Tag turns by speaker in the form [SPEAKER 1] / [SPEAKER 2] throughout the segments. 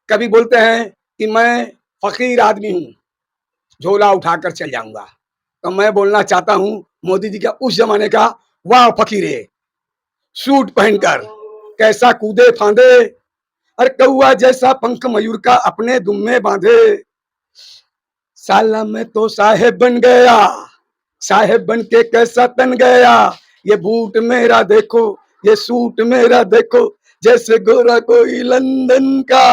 [SPEAKER 1] कभी बोलते हैं कि मैं फकीर आदमी हूँ, झोला उठाकर चल जाऊंगा। तो मैं बोलना चाहता हूँ मोदी जी का उस जमाने का, वाह फकीरे, सूट पहनकर कैसा कूदे फांदे, अरे कौआ जैसा पंख मयूर का अपने दुम में बांधे। साला मैं तो साहेब बन गया, साहेब बन के कैसा तन गया। ये बूट मेरा देखो, ये सूट मेरा देखो, जैसे गोरा कोई लंदन का।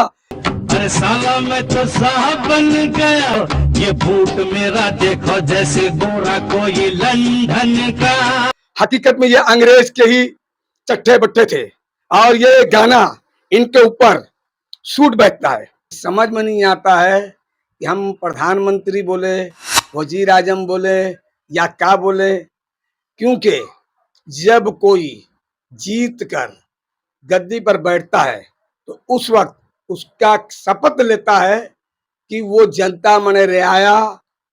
[SPEAKER 2] अरे साला मैं तो साहब बन गया, ये बूट मेरा देखो, जैसे गोरा कोई लंदन का।
[SPEAKER 1] हकीकत में ये अंग्रेज के ही चट्टे बट्टे थे और ये गाना इनके ऊपर सूट बैठता है। समझ में नहीं आता है कि हम प्रधानमंत्री बोले, वजीर आजम बोले या क्या बोले, क्योंकि जब कोई जीत कर गद्दी पर बैठता है तो उस वक्त उसका शपथ लेता है कि वो जनता मने रियाया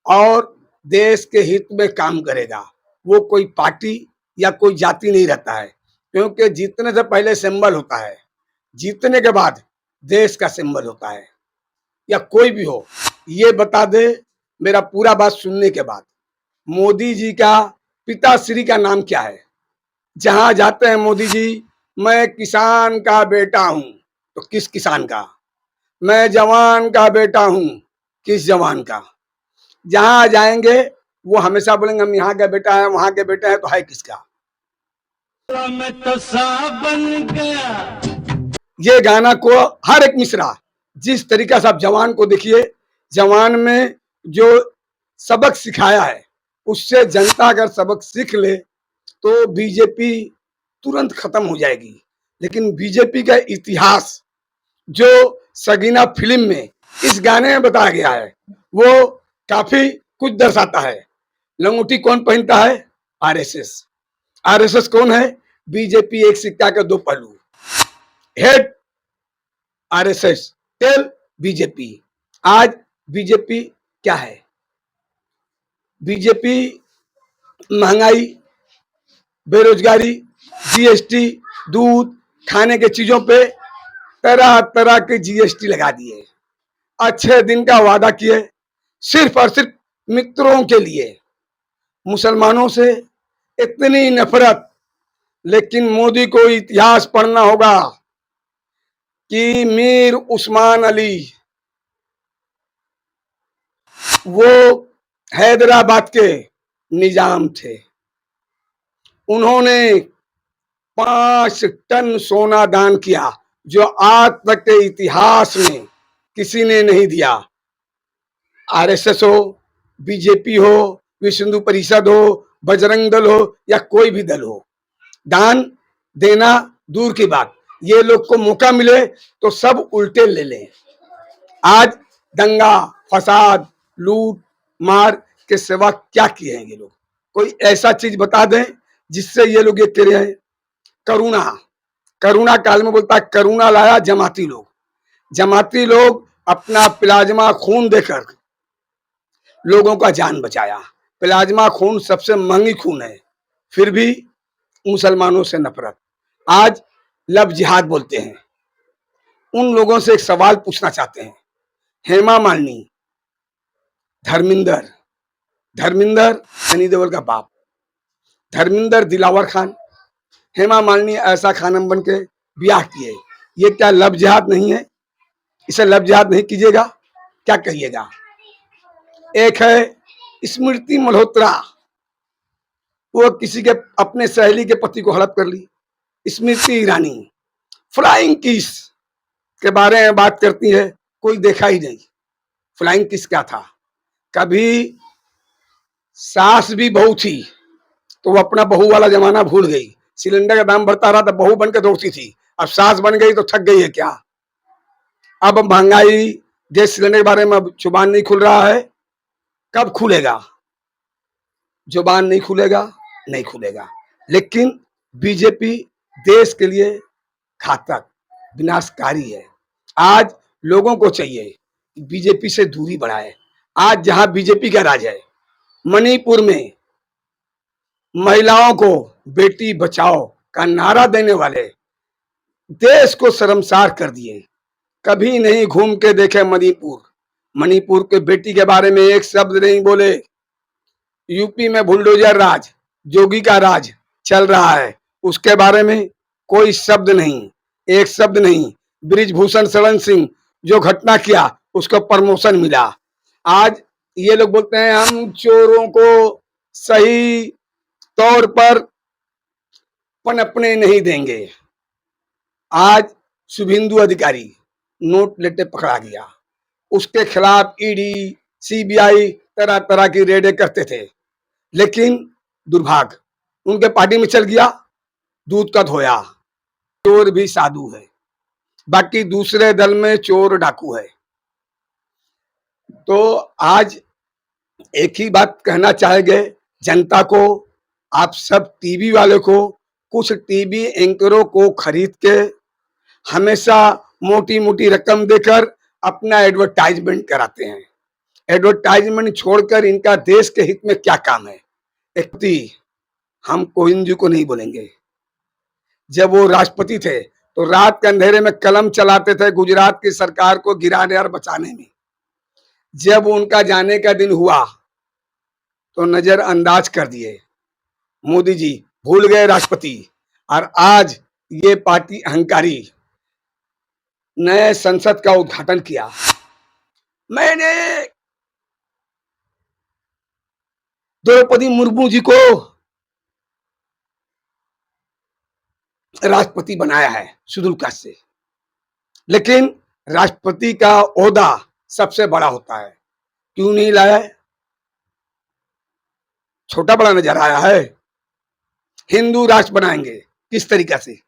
[SPEAKER 1] और देश के हित में काम करेगा। वो कोई पार्टी या कोई जाति नहीं रहता है, क्योंकि जीतने से पहले सिंबल होता है, जीतने के बाद देश का सिंबल होता है। या कोई भी हो, ये बता दे मेरा पूरा बात सुनने के बाद, मोदी जी का पिताश्री का नाम क्या है? जहां जाते हैं मोदी जी, मैं किसान का बेटा हूं, तो किस किसान का? मैं जवान का बेटा हूं, किस जवान का? जहां जाएंगे वो हमेशा बोलेंगे हम यहाँ का बेटा है, वहां के बेटा है, तो है किसका?
[SPEAKER 2] मैं तो साहब बन गया।
[SPEAKER 1] ये गाना को हर एक मिसरा जिस तरीका से आप जवान को देखिए, जवान में जो सबक सिखाया है उससे जनता अगर सबक सीख ले तो बीजेपी तुरंत खत्म हो जाएगी। लेकिन बीजेपी का इतिहास जो सगीना फिल्म में इस गाने में बताया गया है वो काफी कुछ दर्शाता है। लंगोटी कौन पहनता है? आरएसएस। आरएसएस कौन है? बीजेपी एक सिक्का के दो पहलू। Head RSS, tail BJP. आज बीजेपी क्या है? बीजेपी महंगाई, बेरोजगारी, जीएसटी, दूध, खाने के चीजों पे तरह तरह के जीएसटी लगा दिए। अच्छे दिन का वादा किए सिर्फ और सिर्फ मित्रों के लिए। मुसलमानों से इतनी नफरत, लेकिन मोदी को इतिहास पढ़ना होगा कि मीर उस्मान अली वो हैदराबाद के निजाम थे। उन्होंने 5 टन सोना दान किया, जो आज तक के इतिहास में किसी ने नहीं दिया। आरएसएस हो, बीजेपी हो, विश्व हिंदू परिषद हो, बजरंग दल हो या कोई भी दल हो, दान देना दूर की बात, ये लोग को मौका मिले तो सब उल्टे ले लें। आज दंगा फसाद लूट मार के सिवा क्या किए हैं ये लोग? कोई ऐसा चीज बता दें जिससे ये लोग ये कह रहे हैं। करुणा, करुणा काल में बोलता है करुणा लाया जमाती लोग। जमाती लोग अपना प्लाज्मा खून देकर लोगों का जान बचाया। प्लाज्मा खून सबसे महंगी खून है, फिर भी मुसलमानों से नफरत। आज लव जिहाद बोलते हैं। उन लोगों से एक सवाल पूछना चाहते हैं। हेमा मालिनी, धर्मिंदर, धर्मिंदर सनी देओल का बाप, धर्मिंदर दिलावर खान, हेमा मालिनी ऐसा खानम बन के ब्याह किए। ये क्या लव जिहाद नहीं है? इसे लव जिहाद नहीं कीजिएगा, क्या कहिएगा? एक है स्मृति मल्होत्रा, वो किसी के अपने सहेली के पति को हड़प कर ली। स्मृति ईरानी फ्लाइंग किस के बारे में बात करती है, कोई देखा ही नहीं। फ्लाइंग किस क्या था? कभी सास भी बहू थी तो वो अपना बहू वाला जमाना भूल गई। सिलेंडर का दाम बढ़ता रहा तो बहू बनकर दौड़ती थी, अब सास बन गई तो थक गई है क्या? अब महंगाई, गैस सिलेंडर के बारे में अब जुबान नहीं खुल रहा है। कब खुलेगा? जुबान नहीं खुलेगा, नहीं खुलेगा। लेकिन बीजेपी देश के लिए घातक विनाशकारी है। आज लोगों को चाहिए बीजेपी से दूरी बढ़ाए। आज जहां बीजेपी का राज है, मणिपुर में महिलाओं को बेटी बचाओ का नारा देने वाले देश को शर्मसार कर दिए। कभी नहीं घूम के देखे मणिपुर, मणिपुर के बेटी के बारे में एक शब्द नहीं बोले। यूपी में बुलडोजर राज, जोगी का राज चल रहा है, उसके बारे में कोई शब्द नहीं, एक शब्द नहीं। ब्रिजभूषण शरण सिंह जो घटना किया उसको प्रमोशन मिला। आज ये लोग बोलते हैं हम चोरों को सही तौर पर पनपने नहीं देंगे। आज शुभेंदु अधिकारी नोट लेते पकड़ा गया, उसके खिलाफ ईडी सीबीआई तरह तरह की रेडें करते थे, लेकिन दुर्भाग्य उनके पार्टी में चल गया, दूध का धोया। चोर भी साधु है, बाकी दूसरे दल में चोर डाकू है। तो आज एक ही बात कहना चाहेंगे जनता को, आप सब टीवी वाले को, कुछ टीवी एंकरों को खरीद के हमेशा मोटी मोटी रकम देकर अपना एडवर्टाइजमेंट कराते हैं। एडवर्टाइजमेंट छोड़कर इनका देश के हित में क्या काम है? एक हम कोविंद जी को नहीं बोलेंगे। जब वो राष्ट्रपति थे तो रात के अंधेरे में कलम चलाते थे गुजरात की सरकार को गिराने और बचाने में। जब उनका जाने का दिन हुआ तो नजरअंदाज कर दिए। मोदी जी भूल गए राष्ट्रपति, और आज ये पार्टी अहंकारी नए संसद का उद्घाटन किया। मैंने द्रौपदी मुर्मू जी को राष्ट्रपति बनाया है शेड्यूल कास्ट से, लेकिन राष्ट्रपति का ओहदा सबसे बड़ा होता है, क्यों नहीं लाया? छोटा बड़ा नजर आया है? हिंदू राष्ट्र बनाएंगे किस तरीका से?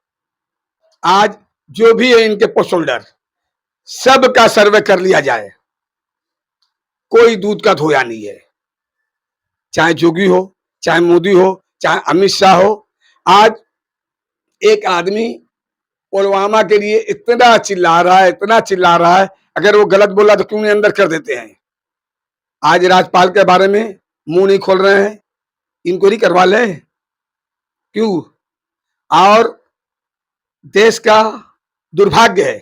[SPEAKER 1] आज जो भी है इनके पोस्ट होल्डर सबका सर्वे कर लिया जाए, कोई दूध का धोया नहीं है। चाहे जोगी हो, चाहे मोदी हो, चाहे अमित शाह हो। आज एक आदमी पुलवामा के लिए इतना चिल्ला रहा है, इतना चिल्ला रहा है, अगर वो गलत बोला तो क्यों नहीं अंदर कर देते हैं। आज राज्यपाल के बारे में मुंह नहीं खोल रहे हैं, इंक्वायरी करवा ले क्यों? और देश का दुर्भाग्य है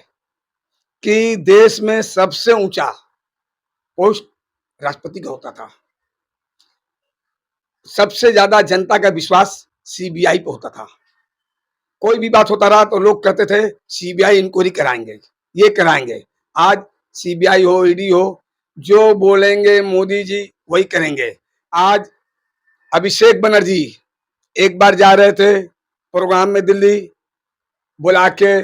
[SPEAKER 1] कि देश में सबसे ऊंचा पोस्ट राष्ट्रपति का होता था, सबसे ज्यादा जनता का विश्वास सीबीआई पे होता था। कोई भी बात होता रहा तो लोग कहते थे सीबीआई इंक्वायरी कराएंगे, ये कराएंगे। आज सीबीआई हो, ईडी हो, जो बोलेंगे मोदी जी वही करेंगे। आज अभिषेक बनर्जी एक बार जा रहे थे प्रोग्राम में दिल्ली, बुला के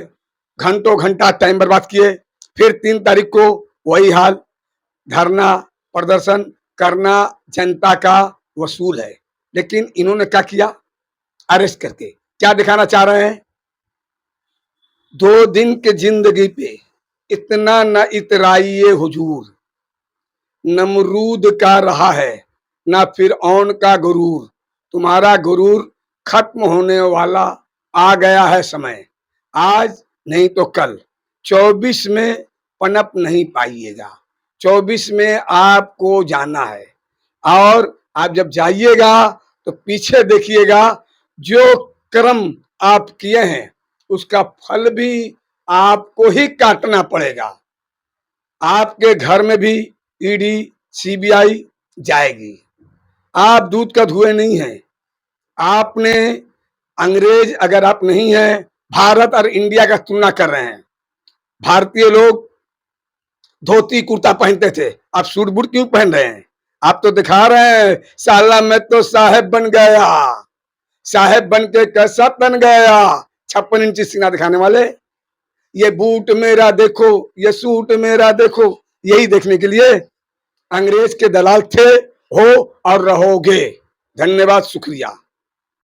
[SPEAKER 1] घंटों घंटा टाइम बर्बाद किए। फिर 3 तारीख को वही हाल, धरना प्रदर्शन करना जनता का वसूल है। लेकिन इन्होंने क्या किया? अरेस्ट करके क्या दिखाना चाह रहे हैं? 2 दिन के जिंदगी पे इतना न इतराइए हुजूर, नमरूद का रहा है ना फिर औन का गुरूर, तुम्हारा गुरूर खत्म होने वाला आ गया है समय, आज नहीं तो कल। 24 में पनप नहीं पाइएगा, 24 में आपको जाना है, और आप जब जाइएगा तो पीछे देखिएगा जो कर्म आप किए हैं उसका फल भी आपको ही काटना पड़ेगा। आपके घर में भी ईडी सीबीआई जाएगी। आप दूध का धुएं नहीं हैं। आपने अंग्रेज अगर आप नहीं हैं, भारत और इंडिया का तुलना कर रहे हैं। भारतीय लोग धोती कुर्ता पहनते थे, आप सूट बूट क्यों पहन रहे हैं? आप तो दिखा रहे हैं साला मैं तो साहेब बन गया, साहेब बन के कैसा बन गया? 56 इंची सीना दिखाने वाले। ये बूट मेरा देखो, ये सूट मेरा देखो, यही देखने के लिए अंग्रेज के दलाल थे, हो और रहोगे। धन्यवाद, शुक्रिया।